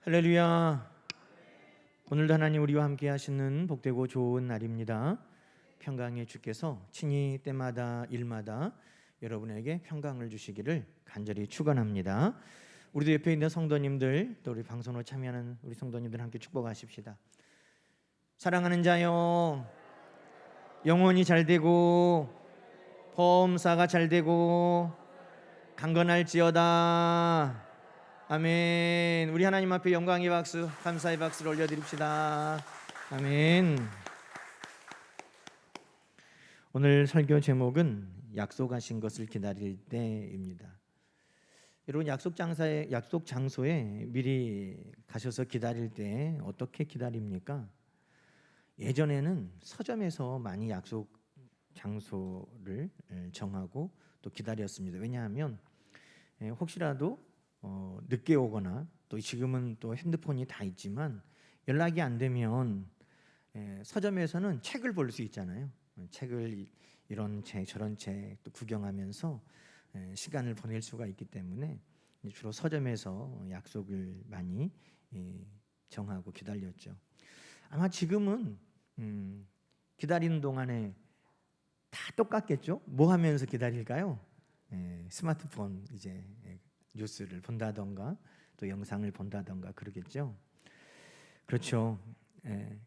할렐루야. 오늘도 하나님 우리와 함께 하시는 복되고 좋은 날입니다. 평강의 주께서 친히 때마다 일마다 여러분에게 평강을 주시기를 간절히 축원합니다. 우리도 옆에 있는 성도님들, 또 우리 방송으로 참여하는 우리 성도님들 함께 축복하십시다. 사랑하는 자요, 영혼이 잘 되고 범사가 잘 되고 강건할지어다. 아멘. 우리 하나님 앞에 영광의 박수, 감사의 박수를 올려드립시다. 아멘. 오늘 설교 제목은 약속하신 것을 기다릴 때입니다. 여러분, 약속 장소에 미리 가셔서 기다릴 때 어떻게 기다립니까? 예전에는 서점에서 많이 약속 장소를 정하고 또 기다렸습니다. 왜냐하면 혹시라도 늦게 오거나, 또 지금은 또 핸드폰이 다 있지만 연락이 안 되면 서점에서는 책을 볼 수 있잖아요. 책을 이런 책 저런 책 또 구경하면서 시간을 보낼 수가 있기 때문에 주로 서점에서 약속을 많이 정하고 기다렸죠. 아마 지금은 기다리는 동안에 다 똑같겠죠? 뭐 하면서 기다릴까요? 스마트폰 이제 뉴스를 본다던가 또 영상을 본다던가 그러겠죠. 그렇죠.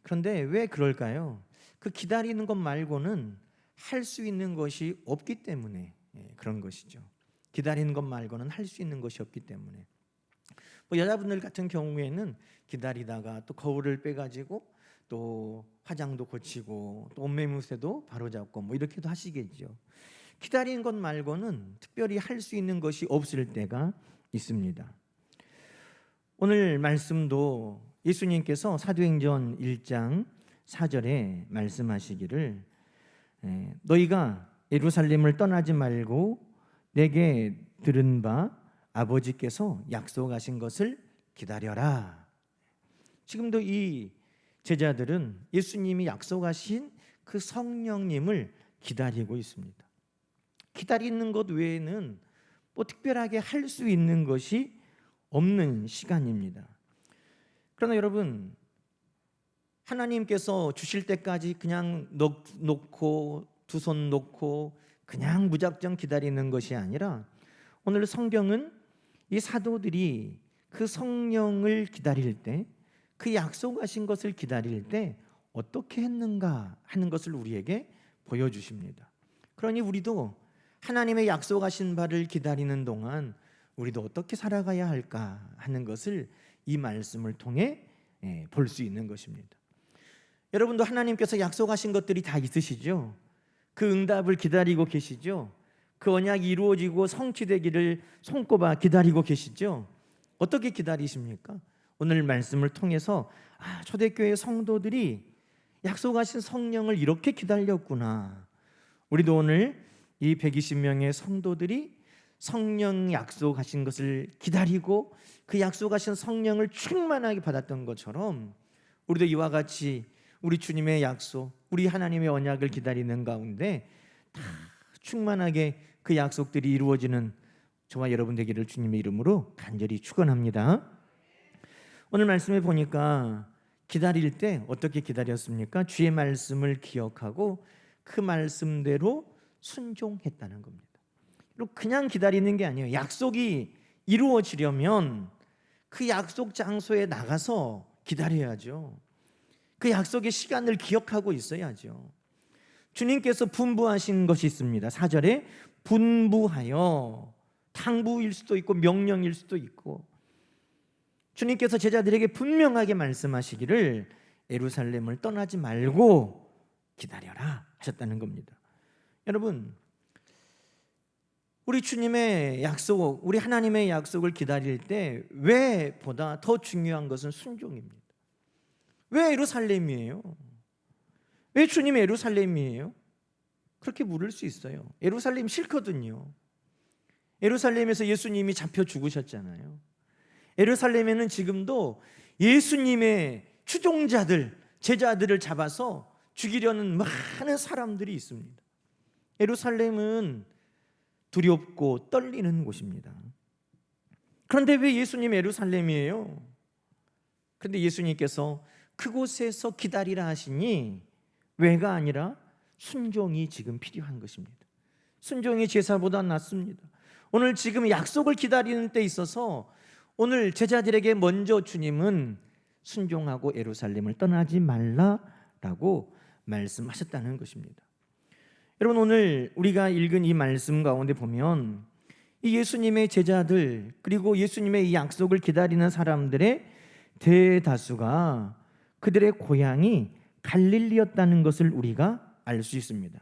그런데 왜 그럴까요? 그 기다리는 것 말고는 할 수 있는 것이 없기 때문에 그런 것이죠. 기다리는 것 말고는 할 수 있는 것이 없기 때문에. 뭐 여자분들 같은 경우에는 기다리다가 또 거울을 빼가지고 또 화장도 고치고 또 옷매무새도 바로잡고 뭐 이렇게도 하시겠죠. 기다리는 것 말고는 특별히 할 수 있는 것이 없을 때가 있습니다. 오늘 말씀도 예수님께서 사도행전 1장 4절에 말씀하시기를 너희가 예루살렘을 떠나지 말고 내게 들은 바 아버지께서 약속하신 것을 기다려라. 지금도 이 제자들은 예수님이 약속하신 그 성령님을 기다리고 있습니다. 기다리는 것 외에는 뭐 특별하게 할 수 있는 것이 없는 시간입니다. 그러나 여러분, 하나님께서 주실 때까지 그냥 놓고 두 손 놓고 그냥 무작정 기다리는 것이 아니라 오늘 성경은 이 사도들이 그 성령을 기다릴 때, 그 약속하신 것을 기다릴 때 어떻게 했는가 하는 것을 우리에게 보여주십니다. 그러니 우리도 하나님의 약속하신 바를 기다리는 동안 우리도 어떻게 살아가야 할까 하는 것을 이 말씀을 통해 볼 수 있는 것입니다. 여러분도 하나님께서 약속하신 것들이 다 있으시죠? 그 응답을 기다리고 계시죠? 그 언약이 이루어지고 성취되기를 손꼽아 기다리고 계시죠? 어떻게 기다리십니까? 오늘 말씀을 통해서 초대교회 성도들이 약속하신 성령을 이렇게 기다렸구나. 우리도 오늘 이 120명의 성도들이 성령 약속하신 것을 기다리고 그 약속하신 성령을 충만하게 받았던 것처럼 우리도 이와 같이 우리 주님의 약속, 우리 하나님의 언약을 기다리는 가운데 다 충만하게 그 약속들이 이루어지는 저와 여러분 되기를 주님의 이름으로 간절히 축원합니다. 오늘 말씀에 보니까 기다릴 때 어떻게 기다렸습니까? 주의 말씀을 기억하고 그 말씀대로 순종했다는 겁니다. 그냥 기다리는 게 아니에요. 약속이 이루어지려면 그 약속 장소에 나가서 기다려야죠. 그 약속의 시간을 기억하고 있어야죠. 주님께서 분부하신 것이 있습니다. 4절에 분부하여, 당부일 수도 있고 명령일 수도 있고, 주님께서 제자들에게 분명하게 말씀하시기를 예루살렘을 떠나지 말고 기다려라 하셨다는 겁니다. 여러분, 우리 주님의 약속, 우리 하나님의 약속을 기다릴 때 왜 보다 더 중요한 것은 순종입니다. 왜 예루살렘이에요? 왜 주님의 예루살렘이에요? 그렇게 물을 수 있어요. 예루살렘 싫거든요. 예루살렘에서 예수님이 잡혀 죽으셨잖아요. 예루살렘에는 지금도 예수님의 추종자들, 제자들을 잡아서 죽이려는 많은 사람들이 있습니다. 예루살렘은 두렵고 떨리는 곳입니다. 그런데 왜 예수님 예루살렘이에요? 그런데 예수님께서 그곳에서 기다리라 하시니 왜가 아니라 순종이 지금 필요한 것입니다. 순종이 제사보다 낫습니다. 오늘 지금 약속을 기다리는 때 있어서 오늘 제자들에게 먼저 주님은 순종하고 예루살렘을 떠나지 말라라고 말씀하셨다는 것입니다. 여러분, 오늘 우리가 읽은 이 말씀 가운데 보면 이 예수님의 제자들 그리고 예수님의 이 약속을 기다리는 사람들의 대다수가 그들의 고향이 갈릴리였다는 것을 우리가 알 수 있습니다.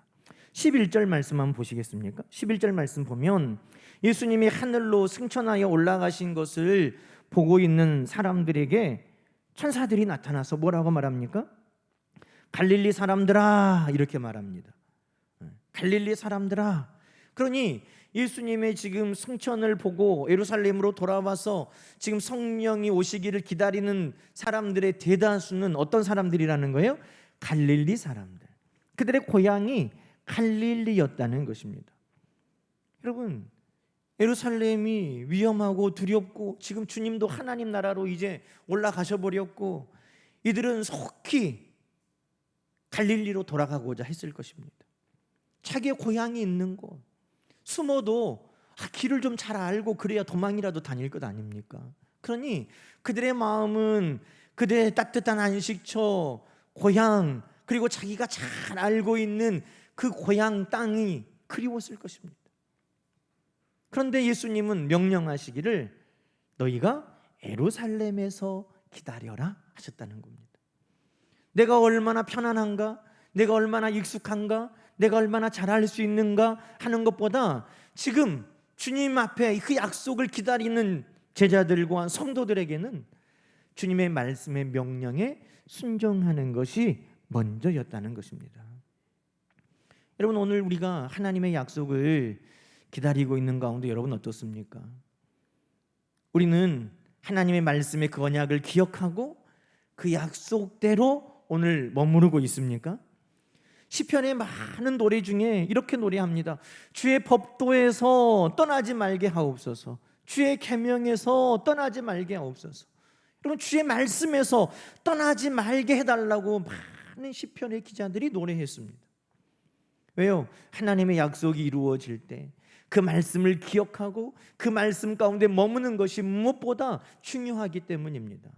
11절 말씀 한번 보시겠습니까? 11절 말씀 보면 예수님이 하늘로 승천하여 올라가신 것을 보고 있는 사람들에게 천사들이 나타나서 뭐라고 말합니까? 갈릴리 사람들아, 이렇게 말합니다. 갈릴리 사람들아. 그러니 예수님의 지금 승천을 보고 예루살렘으로 돌아와서 지금 성령이 오시기를 기다리는 사람들의 대다수는 어떤 사람들이라는 거예요? 갈릴리 사람들. 그들의 고향이 갈릴리였다는 것입니다. 여러분, 예루살렘이 위험하고 두렵고 지금 주님도 하나님 나라로 이제 올라가셔 버렸고 이들은 속히 갈릴리로 돌아가고자 했을 것입니다. 자기의 고향이 있는 곳, 숨어도 길을 좀 잘 알고 그래야 도망이라도 다닐 것 아닙니까? 그러니 그들의 마음은 그들의 따뜻한 안식처, 고향, 그리고 자기가 잘 알고 있는 그 고향 땅이 그리웠을 것입니다. 그런데 예수님은 명령하시기를 너희가 예루살렘에서 기다려라 하셨다는 겁니다. 내가 얼마나 편안한가, 내가 얼마나 익숙한가, 내가 얼마나 잘할 수 있는가 하는 것보다 지금 주님 앞에 그 약속을 기다리는 제자들과 성도들에게는 주님의 말씀의 명령에 순종하는 것이 먼저였다는 것입니다. 여러분, 오늘 우리가 하나님의 약속을 기다리고 있는 가운데 여러분 어떻습니까? 우리는 하나님의 말씀의 그 언약을 기억하고 그 약속대로 오늘 머무르고 있습니까? 시편의 많은 노래 중에 이렇게 노래합니다. 주의 법도에서 떠나지 말게 하옵소서. 주의 계명에서 떠나지 말게 하옵소서. 여러분, 주의 말씀에서 떠나지 말게 해달라고 많은 시편의 기자들이 노래했습니다. 왜요? 하나님의 약속이 이루어질 때 그 말씀을 기억하고 그 말씀 가운데 머무는 것이 무엇보다 중요하기 때문입니다.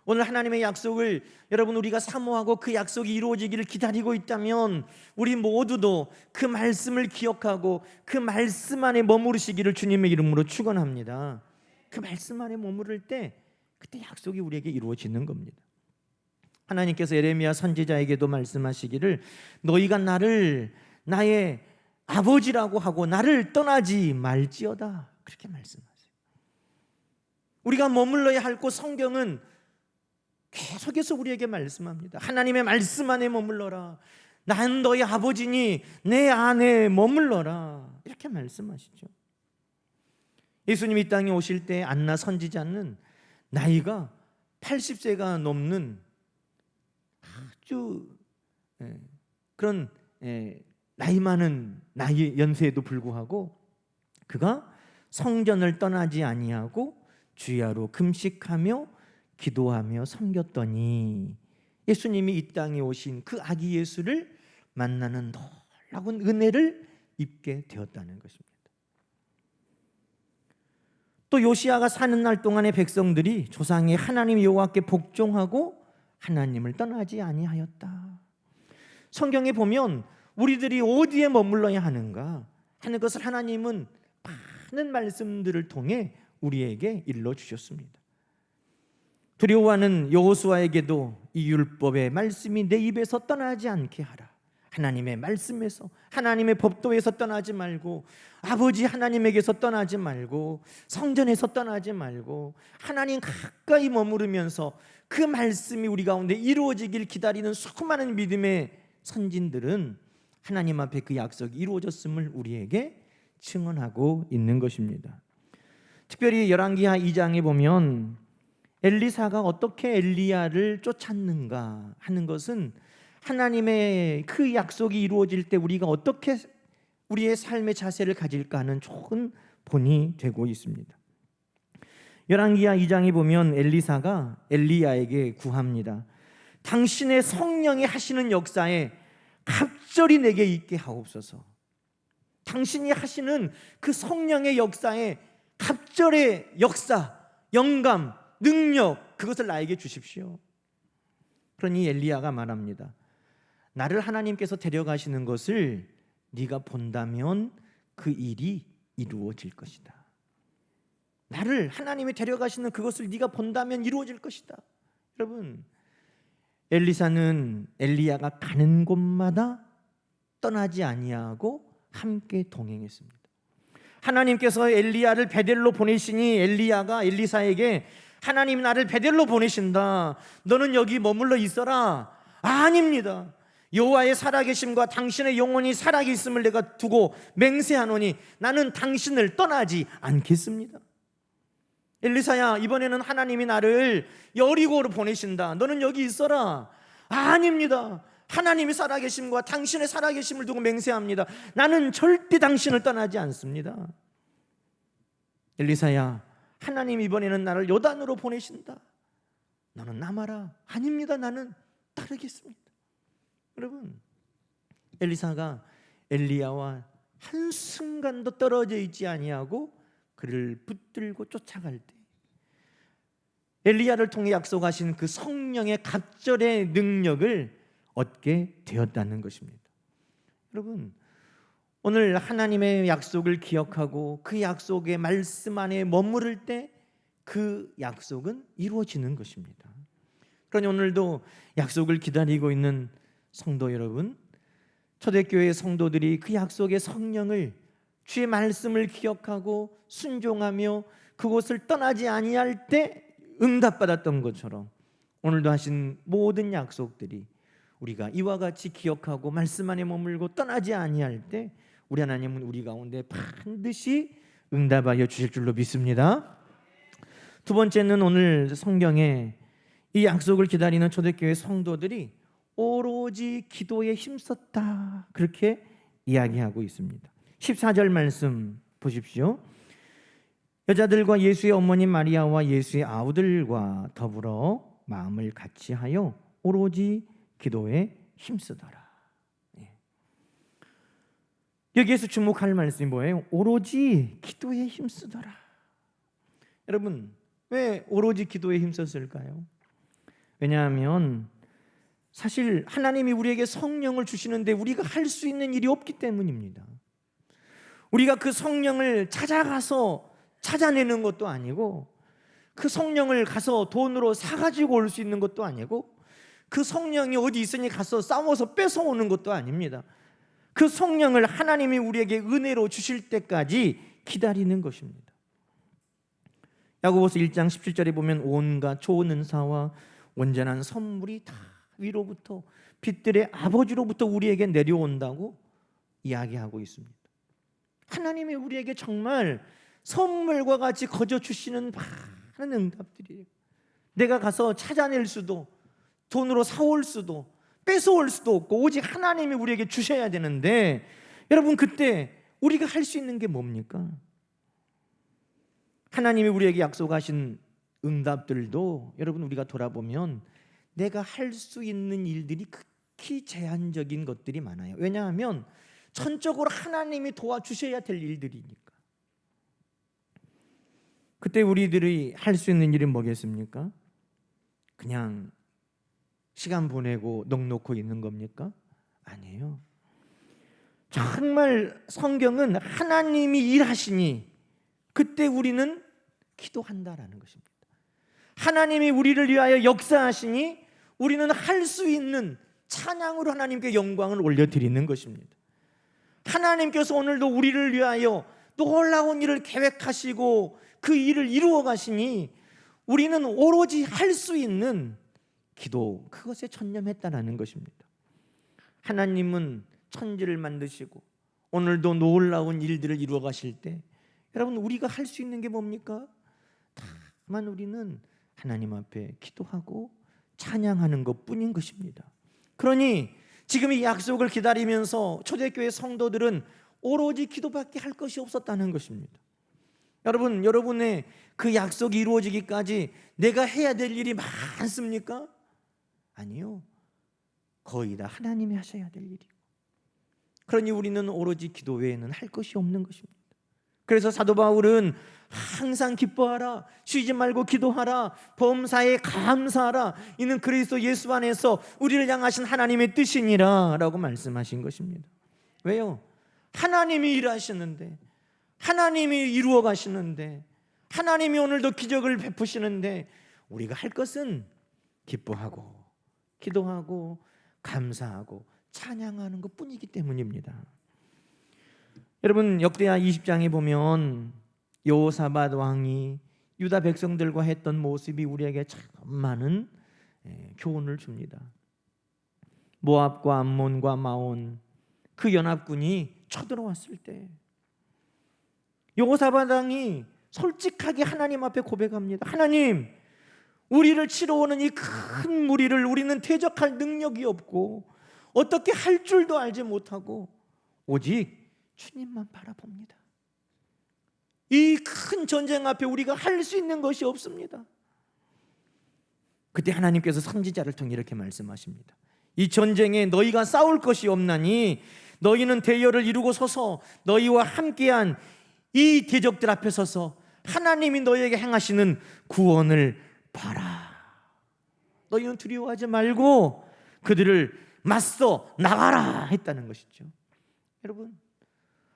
오늘 하나님의 약속을 여러분 우리가 사모하고 그 약속이 이루어지기를 기다리고 있다면 우리 모두도 그 말씀을 기억하고 그 말씀 안에 머무르시기를 주님의 이름으로 축원합니다. 그 말씀 안에 머무를 때 그때 약속이 우리에게 이루어지는 겁니다. 하나님께서 예레미야 선지자에게도 말씀하시기를 너희가 나를 나의 아버지라고 하고 나를 떠나지 말지어다, 그렇게 말씀하세요. 우리가 머물러야 할 곳 성경은 계속해서 우리에게 말씀합니다. 하나님의 말씀 안에 머물러라. 난 너희 아버지니 내 안에 머물러라, 이렇게 말씀하시죠. 예수님이 이 땅에 오실 때 안나 선지자는 나이가 80세가 넘는 아주 그런 나이 많은 연세에도 불구하고 그가 성전을 떠나지 아니하고 주야로 금식하며 기도하며 섬겼더니 예수님이 이 땅에 오신 그 아기 예수를 만나는 놀라운 은혜를 입게 되었다는 것입니다. 또 요시야가 사는 날 동안의 백성들이 조상의 하나님 여호와께 복종하고 하나님을 떠나지 아니하였다. 성경에 보면 우리들이 어디에 머물러야 하는가 하는 것을 하나님은 많은 말씀들을 통해 우리에게 일러주셨습니다. 두려워하는 여호수아에게도 이 율법의 말씀이 내 입에서 떠나지 않게 하라. 하나님의 말씀에서, 하나님의 법도에서 떠나지 말고, 아버지 하나님에게서 떠나지 말고, 성전에서 떠나지 말고, 하나님 가까이 머무르면서 그 말씀이 우리 가운데 이루어지길 기다리는 수많은 믿음의 선진들은 하나님 앞에 그 약속이 이루어졌음을 우리에게 증언하고 있는 것입니다. 특별히 열왕기하 2장에 보면 엘리사가 어떻게 엘리야를 쫓았는가 하는 것은 하나님의 그 약속이 이루어질 때 우리가 어떻게 우리의 삶의 자세를 가질까 하는 좋은 본이 되고 있습니다. 열왕기하 2장에 보면 엘리사가 엘리야에게 구합니다. 당신의 성령이 하시는 역사에 갑절이 내게 있게 하옵소서. 당신이 하시는 그 성령의 역사에 갑절의 역사, 영감, 능력, 그것을 나에게 주십시오. 그러니 엘리야가 말합니다. 나를 하나님께서 데려가시는 것을 네가 본다면 그 일이 이루어질 것이다. 나를 하나님이 데려가시는 그것을 네가 본다면 이루어질 것이다. 여러분, 엘리사는 엘리야가 가는 곳마다 떠나지 아니하고 함께 동행했습니다. 하나님께서 엘리야를 베델로 보내시니 엘리야가 엘리사에게 하나님 나를 베델로 보내신다. 너는 여기 머물러 있어라. 아닙니다. 여호와의 살아계심과 당신의 영혼이 살아있음을 내가 두고 맹세하노니 나는 당신을 떠나지 않겠습니다. 엘리사야, 이번에는 하나님이 나를 여리고로 보내신다. 너는 여기 있어라. 아닙니다. 하나님이 살아계심과 당신의 살아계심을 두고 맹세합니다. 나는 절대 당신을 떠나지 않습니다. 엘리사야, 하나님 이번에는 나를 요단으로 보내신다. 너는 남아라. 아닙니다. 나는 따르겠습니다. 여러분, 엘리사가 엘리야와 한순간도 떨어져 있지 아니하고 그를 붙들고 쫓아갈 때 엘리야를 통해 약속하신 그 성령의 갑절의 능력을 얻게 되었다는 것입니다. 여러분, 오늘 하나님의 약속을 기억하고 그 약속의 말씀 안에 머무를 때 그 약속은 이루어지는 것입니다. 그러니 오늘도 약속을 기다리고 있는 성도 여러분, 초대교회 성도들이 그 약속의 성령을, 주의 말씀을 기억하고 순종하며 그곳을 떠나지 아니할 때 응답받았던 것처럼 오늘도 하신 모든 약속들이 우리가 이와 같이 기억하고 말씀 안에 머물고 떠나지 아니할 때 우리 하나님은 우리 가운데 반드시 응답하여 주실 줄로 믿습니다. 두 번째는 오늘 성경에 이 약속을 기다리는 초대교회 성도들이 오로지 기도에 힘썼다, 그렇게 이야기하고 있습니다. 14절 말씀 보십시오. 여자들과 예수의 어머니 마리아와 예수의 아우들과 더불어 마음을 같이하여 오로지 기도에 힘쓰더라. 여기에서 주목할 말씀이 뭐예요? 오로지 기도에 힘쓰더라. 여러분, 왜 오로지 기도에 힘썼을까요? 왜냐하면 사실 하나님이 우리에게 성령을 주시는데 우리가 할 수 있는 일이 없기 때문입니다. 우리가 그 성령을 찾아가서 찾아내는 것도 아니고, 그 성령을 가서 돈으로 사가지고 올 수 있는 것도 아니고, 그 성령이 어디 있으니 가서 싸워서 뺏어오는 것도 아닙니다. 그 성령을 하나님이 우리에게 은혜로 주실 때까지 기다리는 것입니다. 야고보서 1장 17절에 보면 온갖 좋은 은사와 온전한 선물이 다 위로부터 빛들의 아버지로부터 우리에게 내려온다고 이야기하고 있습니다. 하나님이 우리에게 정말 선물과 같이 거저 주시는 많은 응답들이에요. 내가 가서 찾아낼 수도, 돈으로 사올 수도, 뺏어올 수도 없고 오직 하나님이 우리에게 주셔야 되는데, 여러분, 그때 우리가 할 수 있는 게 뭡니까? 하나님이 우리에게 약속하신 응답들도 여러분 우리가 돌아보면 내가 할 수 있는 일들이 극히 제한적인 것들이 많아요. 왜냐하면 전적으로 하나님이 도와주셔야 될 일들이니까. 그때 우리들이 할 수 있는 일은 뭐겠습니까? 그냥 시간 보내고 넋놓고 있는 겁니까? 아니에요. 정말 성경은 하나님이 일하시니 그때 우리는 기도한다라는 것입니다. 하나님이 우리를 위하여 역사하시니 우리는 할 수 있는 찬양으로 하나님께 영광을 올려드리는 것입니다. 하나님께서 오늘도 우리를 위하여 놀라운 일을 계획하시고 그 일을 이루어 가시니 우리는 오로지 할 수 있는 기도, 그것에 전념했다라는 것입니다. 하나님은 천지를 만드시고 오늘도 놀라운 일들을 이루어 가실 때 여러분, 우리가 할 수 있는 게 뭡니까? 다만 우리는 하나님 앞에 기도하고 찬양하는 것뿐인 것입니다. 그러니 지금 이 약속을 기다리면서 초대교회 성도들은 오로지 기도밖에 할 것이 없었다는 것입니다. 여러분, 여러분의 그 약속이 이루어지기까지 내가 해야 될 일이 많습니까? 아니요. 거의 다 하나님이 하셔야 될 일이고, 그러니 우리는 오로지 기도 외에는 할 것이 없는 것입니다. 그래서 사도 바울은 항상 기뻐하라, 쉬지 말고 기도하라, 범사에 감사하라, 이는 그리스도 예수 안에서 우리를 향하신 하나님의 뜻이니라 라고 말씀하신 것입니다. 왜요? 하나님이 일하시는데, 하나님이 이루어 가시는데, 하나님이 오늘도 기적을 베푸시는데 우리가 할 것은 기뻐하고 기도하고 감사하고 찬양하는 것뿐이기 때문입니다. 여러분, 역대하 20장에 보면 여호사밧 왕이 유다 백성들과 했던 모습이 우리에게 참 많은 교훈을 줍니다. 모압과 암몬과 마온 그 연합군이 쳐들어왔을 때 여호사밧 왕이 솔직하게 하나님 앞에 고백합니다. 하나님, 우리를 치러 오는 이 큰 무리를 우리는 대적할 능력이 없고 어떻게 할 줄도 알지 못하고 오직 주님만 바라봅니다. 이 큰 전쟁 앞에 우리가 할 수 있는 것이 없습니다. 그때 하나님께서 선지자를 통해 이렇게 말씀하십니다. 이 전쟁에 너희가 싸울 것이 없나니 너희는 대열을 이루고 서서 너희와 함께한 이 대적들 앞에 서서 하나님이 너희에게 행하시는 구원을 봐라. 너희는 두려워하지 말고 그들을 맞서 나가라 했다는 것이죠. 여러분,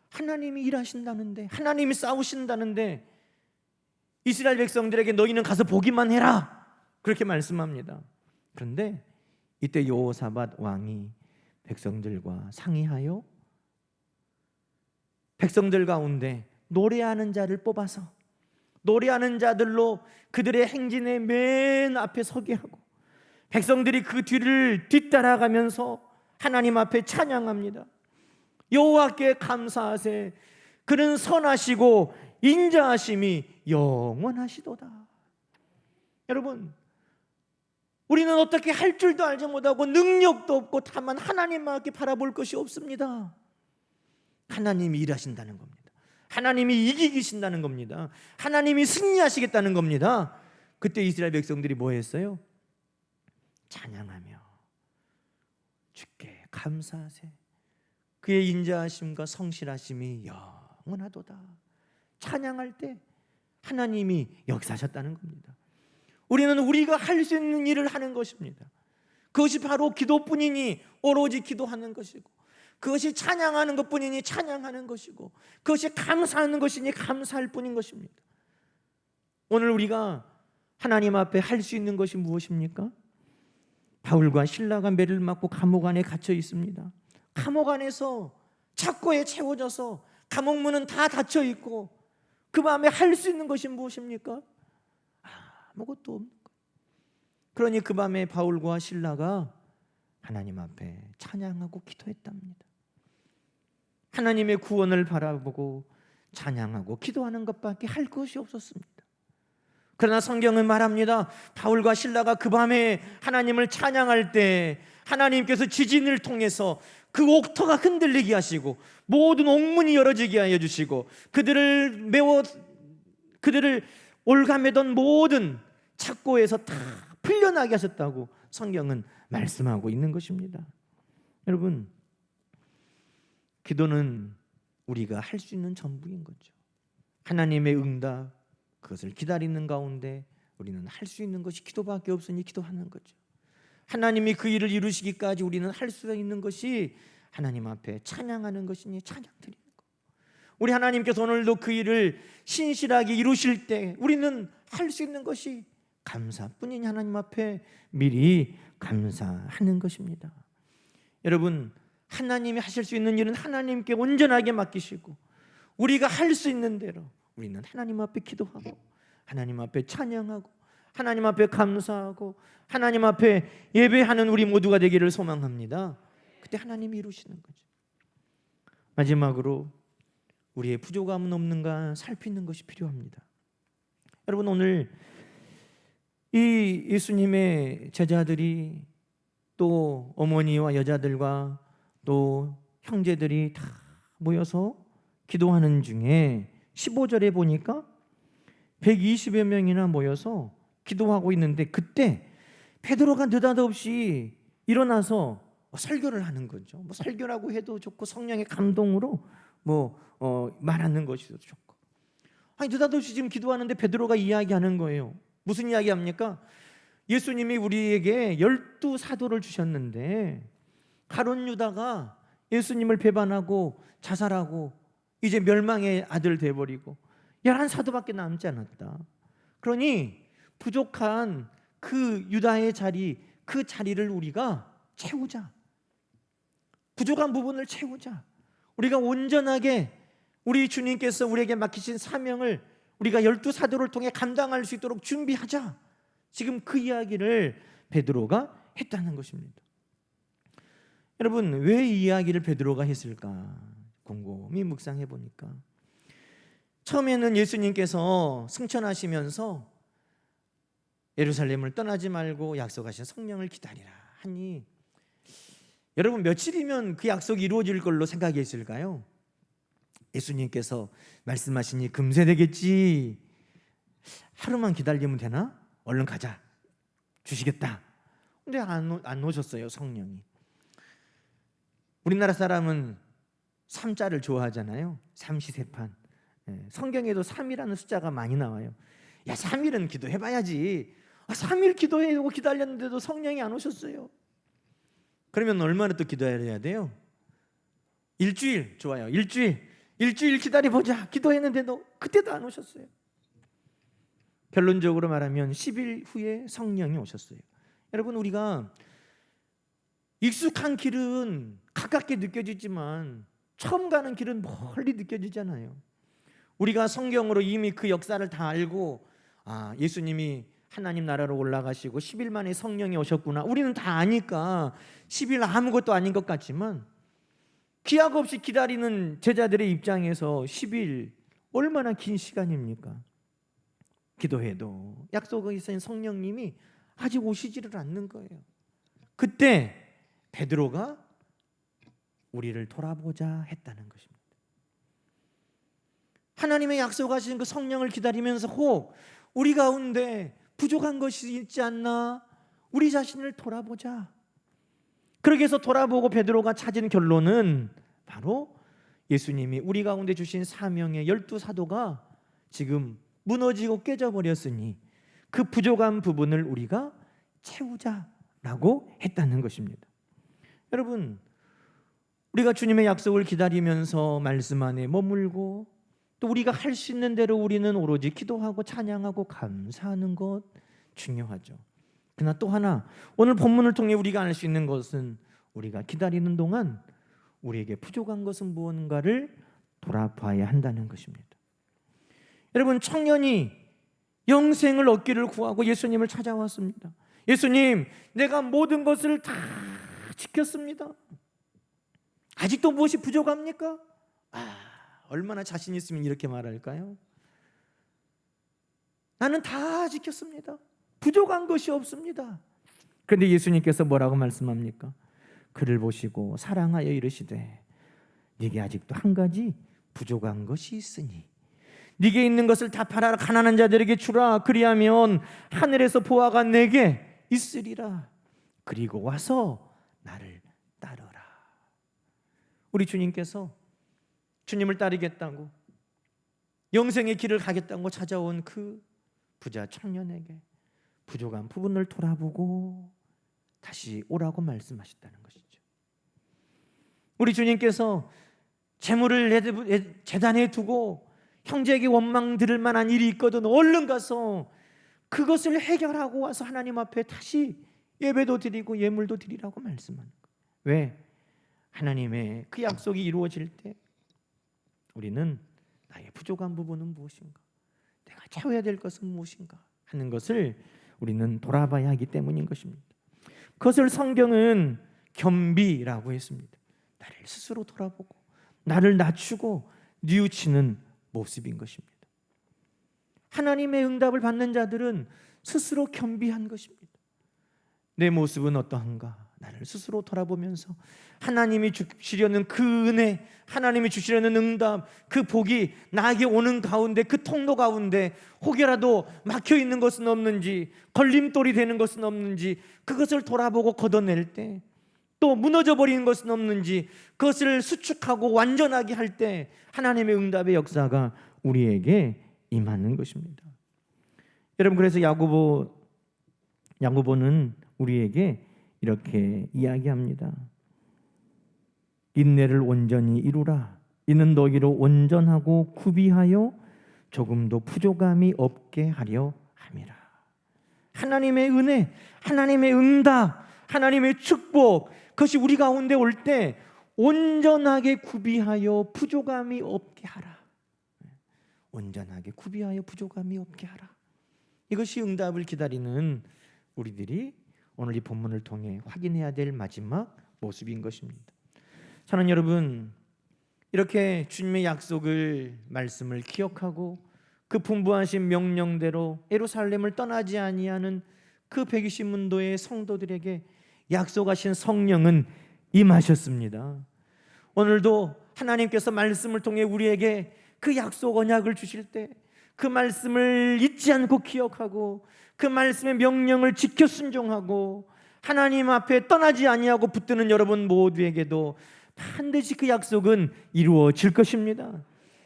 하나님이 일하신다는데, 하나님이 싸우신다는데 이스라엘 백성들에게 너희는 가서 보기만 해라 그렇게 말씀합니다. 그런데 이때 여호사밧 왕이 백성들과 상의하여 백성들 가운데 노래하는 자를 뽑아서 노래하는 자들로 그들의 행진의 맨 앞에 서게 하고 백성들이 그 뒤를 뒤따라가면서 하나님 앞에 찬양합니다. 여호와께 감사하세, 그는 선하시고 인자하심이 영원하시도다. 여러분, 우리는 어떻게 할 줄도 알지 못하고 능력도 없고 다만 하나님밖에 바라볼 것이 없습니다. 하나님이 일하신다는 겁니다. 하나님이 이기신다는 겁니다. 하나님이 승리하시겠다는 겁니다. 그때 이스라엘 백성들이 뭐 했어요? 찬양하며 주께 감사하세, 그의 인자하심과 성실하심이 영원하도다. 찬양할 때 하나님이 역사하셨다는 겁니다. 우리는 우리가 할 수 있는 일을 하는 것입니다. 그것이 바로 기도뿐이니 오로지 기도하는 것이고, 그것이 찬양하는 것뿐이니 찬양하는 것이고, 그것이 감사하는 것이니 감사할 뿐인 것입니다. 오늘 우리가 하나님 앞에 할 수 있는 것이 무엇입니까? 바울과 실라가 매를 맞고 감옥 안에 갇혀 있습니다. 감옥 안에서 착고에 채워져서 감옥 문은 다 닫혀 있고 그 밤에 할 수 있는 것이 무엇입니까? 아무것도 없는 거예요. 그러니 그 밤에 바울과 실라가 하나님 앞에 찬양하고 기도했답니다. 하나님의 구원을 바라보고 찬양하고 기도하는 것밖에 할 것이 없었습니다. 그러나 성경은 말합니다. 바울과 실라가 그 밤에 하나님을 찬양할 때 하나님께서 지진을 통해서 그 옥토가 흔들리게 하시고 모든 옥문이 열어지게 하여 주시고 그들을 올가매던 모든 착고에서 다 풀려나게 하셨다고 성경은 말씀하고 있는 것입니다. 여러분, 기도는 우리가 할 수 있는 전부인 거죠. 하나님의 응답, 그것을 기다리는 가운데 우리는 할 수 있는 것이 기도밖에 없으니 기도하는 거죠. 하나님이 그 일을 이루시기까지 우리는 할 수 있는 것이 하나님 앞에 찬양하는 것이니 찬양 드리는 것. 우리 하나님께서 오늘도 그 일을 신실하게 이루실 때 우리는 할 수 있는 것이 감사뿐이니 하나님 앞에 미리 감사하는 것입니다. 여러분, 하나님이 하실 수 있는 일은 하나님께 온전하게 맡기시고 우리가 할 수 있는 대로 우리는 하나님 앞에 기도하고 하나님 앞에 찬양하고 하나님 앞에 감사하고 하나님 앞에 예배하는 우리 모두가 되기를 소망합니다. 그때 하나님이 이루시는 거죠. 마지막으로 우리의 부족함은 없는가 살피는 것이 필요합니다. 여러분, 오늘 이 예수님의 제자들이 또 어머니와 여자들과 또 형제들이 다 모여서 기도하는 중에 15절에 보니까 120여 명이나 모여서 기도하고 있는데 그때 베드로가 느닷없이 일어나서 설교를 하는 거죠. 뭐 설교라고 해도 좋고 성령의 감동으로 말하는 것이 좋고. 아니 느닷없이 지금 기도하는데 베드로가 이야기하는 거예요. 무슨 이야기합니까? 예수님이 우리에게 12사도를 주셨는데 가룟 유다가 예수님을 배반하고 자살하고 이제 멸망의 아들 돼버리고 11사도밖에 남지 않았다. 그러니 부족한 그 유다의 자리, 그 자리를 우리가 채우자. 부족한 부분을 채우자. 우리가 온전하게 우리 주님께서 우리에게 맡기신 사명을 우리가 12사도를 통해 감당할 수 있도록 준비하자. 지금 그 이야기를 베드로가 했다는 것입니다. 여러분, 왜 이 이야기를 베드로가 했을까? 곰곰이 묵상해 보니까 처음에는 예수님께서 승천하시면서 예루살렘을 떠나지 말고 약속하신 성령을 기다리라 하니 여러분 며칠이면 그 약속이 이루어질 걸로 생각했을까요? 예수님께서 말씀하시니 금세 되겠지. 하루만 기다리면 되나? 얼른 가자. 주시겠다. 근데 안 오셨어요, 성령이. 우리나라 사람은 3자를 좋아하잖아요. 삼시세판. 성경에도 3이라는 숫자가 많이 나와요. 야, 3일은 기도해봐야지. 3일 기도해고 기다렸는데도 성령이 안 오셨어요. 그러면 얼마나 또 기도해야 돼요? 일주일. 좋아요. 일주일 기다려보자. 기도했는데도 그때도 안 오셨어요. 결론적으로 말하면 10일 후에 성령이 오셨어요. 여러분, 우리가 익숙한 길은 가깝게 느껴지지만 처음 가는 길은 멀리 느껴지잖아요. 우리가 성경으로 이미 그 역사를 다 알고 예수님이 하나님 나라로 올라가시고 10일 만에 성령이 오셨구나. 우리는 다 아니까 10일 아무것도 아닌 것 같지만 기약 없이 기다리는 제자들의 입장에서 10일 얼마나 긴 시간입니까? 기도해도 약속에 있는 성령님이 아직 오시지를 않는 거예요. 그때 베드로가 우리를 돌아보자 했다는 것입니다. 하나님의 약속하신 그 성령을 기다리면서 혹 우리 가운데 부족한 것이 있지 않나? 우리 자신을 돌아보자. 그렇게 해서 돌아보고 베드로가 찾은 결론은 바로 예수님이 우리 가운데 주신 사명의 12사도가 지금 무너지고 깨져버렸으니 그 부족한 부분을 우리가 채우자라고 했다는 것입니다. 여러분, 우리가 주님의 약속을 기다리면서 말씀 안에 머물고 또 우리가 할 수 있는 대로 우리는 오로지 기도하고 찬양하고 감사하는 것 중요하죠. 그러나 또 하나, 오늘 본문을 통해 우리가 알 수 있는 것은 우리가 기다리는 동안 우리에게 부족한 것은 무언가를 돌아봐야 한다는 것입니다. 여러분, 청년이 영생을 얻기를 구하고 예수님을 찾아왔습니다. 예수님, 내가 모든 것을 다 지켰습니다. 아직도 무엇이 부족합니까? 얼마나 자신 있으면 이렇게 말할까요? 나는 다 지켰습니다. 부족한 것이 없습니다. 그런데 예수님께서 뭐라고 말씀합니까? 그를 보시고 사랑하여 이르시되 네게 아직도 한 가지 부족한 것이 있으니 네게 있는 것을 다 팔아라 가난한 자들에게 주라 그리하면 하늘에서 보화가 내게 있으리라. 그리고 와서 나를 따르라. 우리 주님께서 주님을 따르겠다고 영생의 길을 가겠다고 찾아온 그 부자 청년에게 부족한 부분을 돌아보고 다시 오라고 말씀하셨다는 것이죠. 우리 주님께서 재물을 재단에 두고 형제에게 원망 들을 만한 일이 있거든 얼른 가서 그것을 해결하고 와서 하나님 앞에 다시 예배도 드리고 예물도 드리라고 말씀하는 거예요. 왜? 하나님의 그 약속이 이루어질 때 우리는 나의 부족한 부분은 무엇인가, 내가 채워야 될 것은 무엇인가 하는 것을 우리는 돌아봐야 하기 때문인 것입니다. 그것을 성경은 겸비라고 했습니다. 나를 스스로 돌아보고 나를 낮추고 뉘우치는 모습인 것입니다. 하나님의 응답을 받는 자들은 스스로 겸비한 것입니다. 내 모습은 어떠한가? 나를 스스로 돌아보면서 하나님이 주시려는 그 은혜, 하나님이 주시려는 응답, 그 복이 나에게 오는 가운데, 그 통로 가운데 혹여라도 막혀 있는 것은 없는지, 걸림돌이 되는 것은 없는지, 그것을 돌아보고 걷어낼 때, 또 무너져 버리는 것은 없는지 그것을 수축하고 완전하게 할 때 하나님의 응답의 역사가 우리에게 임하는 것입니다. 여러분, 그래서 야고보는 우리에게 이렇게 이야기합니다. 인내를 온전히 이루라. 이는 너희로 온전하고 구비하여 조금도 부족함이 없게 하려 함이라. 하나님의 은혜, 하나님의 응답, 하나님의 축복, 그것이 우리 가운데 올 때 온전하게 구비하여 부족함이 없게 하라. 온전하게 구비하여 부족함이 없게 하라. 이것이 응답을 기다리는 우리들이 오늘 이 본문을 통해 확인해야 될 마지막 모습인 것입니다. 사랑하는 여러분, 이렇게 주님의 약속을, 말씀을 기억하고 그 분부하신 명령대로 예루살렘을 떠나지 아니하는 그 120문도의 성도들에게 약속하신 성령은 임하셨습니다. 오늘도 하나님께서 말씀을 통해 우리에게 그 약속 언약을 주실 때 그 말씀을 잊지 않고 기억하고 그 말씀의 명령을 지켜 순종하고 하나님 앞에 떠나지 아니하고 붙드는 여러분 모두에게도 반드시 그 약속은 이루어질 것입니다.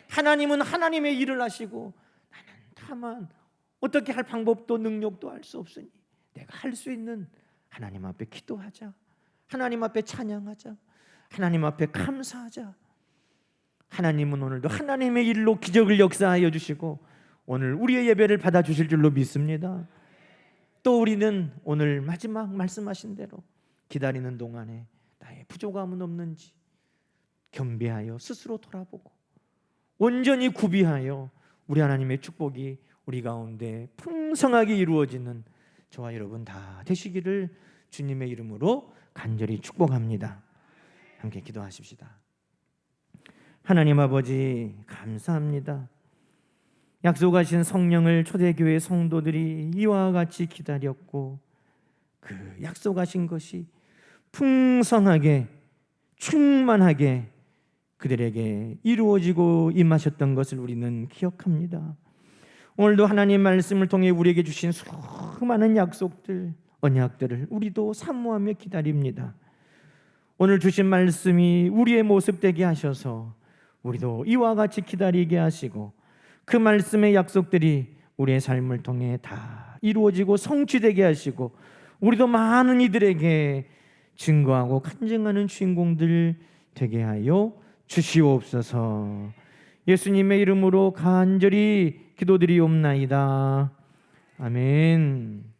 하나님은 하나님의 일을 하시고 나는 다만 어떻게 할 방법도 능력도 알 수 없으니 내가 할 수 있는 하나님 앞에 기도하자, 하나님 앞에 찬양하자, 하나님 앞에 감사하자. 하나님은 오늘도 하나님의 일로 기적을 역사하여 주시고 오늘 우리의 예배를 받아주실 줄로 믿습니다. 또 우리는 오늘 마지막 말씀하신 대로 기다리는 동안에 나의 부족함은 없는지 겸비하여 스스로 돌아보고 온전히 구비하여 우리 하나님의 축복이 우리 가운데 풍성하게 이루어지는 저와 여러분 다 되시기를 주님의 이름으로 간절히 축복합니다. 함께 기도하십시다. 하나님 아버지, 감사합니다. 약속하신 성령을 초대교회 성도들이 이와 같이 기다렸고 그 약속하신 것이 풍성하게 충만하게 그들에게 이루어지고 임하셨던 것을 우리는 기억합니다. 오늘도 하나님 말씀을 통해 우리에게 주신 수많은 약속들, 언약들을 우리도 사모하며 기다립니다. 오늘 주신 말씀이 우리의 모습 되게 하셔서 우리도 이와 같이 기다리게 하시고 그 말씀의 약속들이 우리의 삶을 통해 다 이루어지고 성취되게 하시고 우리도 많은 이들에게 증거하고 간증하는 주인공들 되게 하여 주시옵소서. 예수님의 이름으로 간절히 기도드리옵나이다. 아멘.